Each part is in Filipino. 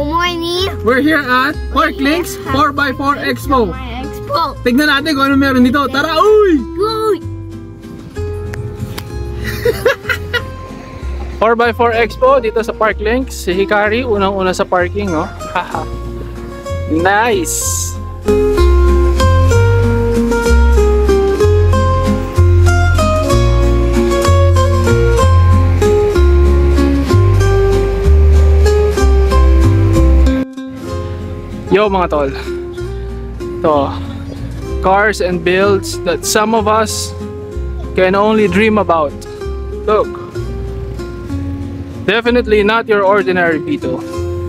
Good morning. We're here at Parklinks 4x4 Expo. Tignan natin kung ano meron dito. Tara, uy! Uy! 4x4 Expo dito sa Parklinks. Si Hikari, unang-una sa parking, no? Nice! Yo mga tol, ito, cars and builds that some of us can only dream about. Look, definitely not your ordinary Beetle.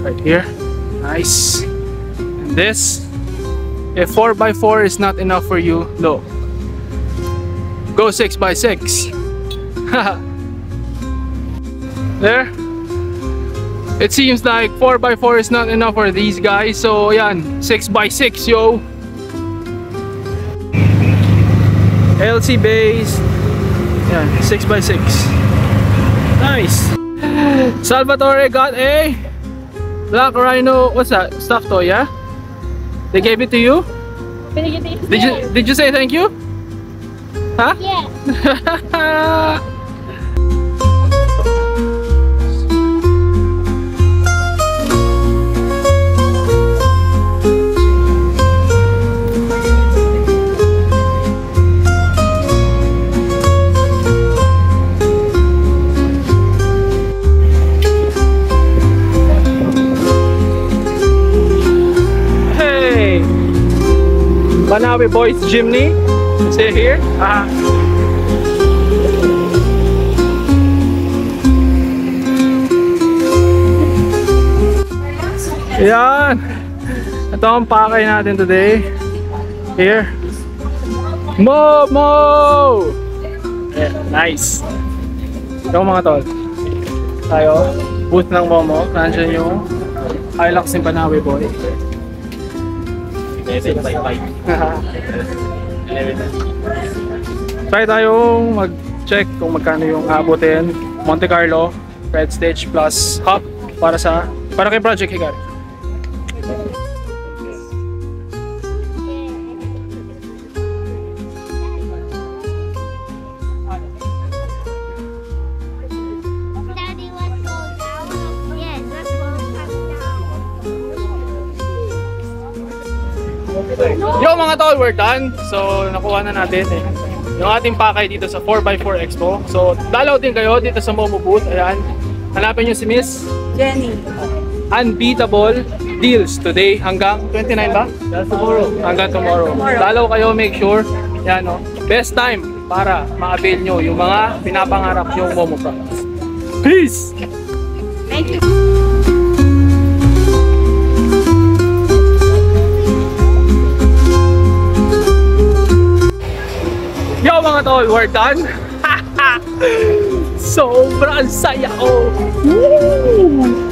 Right here, nice. And this, if 4x4 is not enough for you, look, go 6x6. There. It seems like 4x4 is not enough for these guys, so yan, 6x6 yo. LC based, yan, 6x6. Nice. Salvatore got a Black Rhino. What's that? Stuffed toy, yeah? They gave it to you? Did you say thank you? Huh? Yeah. Banawe Boys Jimny. See here? Yan. Ito ang pakay natin today. Here. Momo! Yeah, nice. Ito mga tol. Tayo. Booth ng Momo. Nandiyan yung Hilux ni Banawe Boy. Try tayong mag-check kung magkano yung abutin. Monte Carlo, Red Stage plus Hop para kay Project Hikari. Yo mga tol, we're done. So nakuha na natin yung ating pakay dito sa 4x4 Expo. So dalaw din kayo dito sa Momo booth. Ayan, hanapin nyo si Miss Jenny. Unbeatable deals today hanggang 29 ba? Tomorrow. Hanggang tomorrow. Dalaw kayo, make sure yan, no? Best time para ma-avail nyo yung mga pinapangarap yung Momo products. Peace! Thank you. Yo mga tol, we're done. Sobrang saya ko. Woo!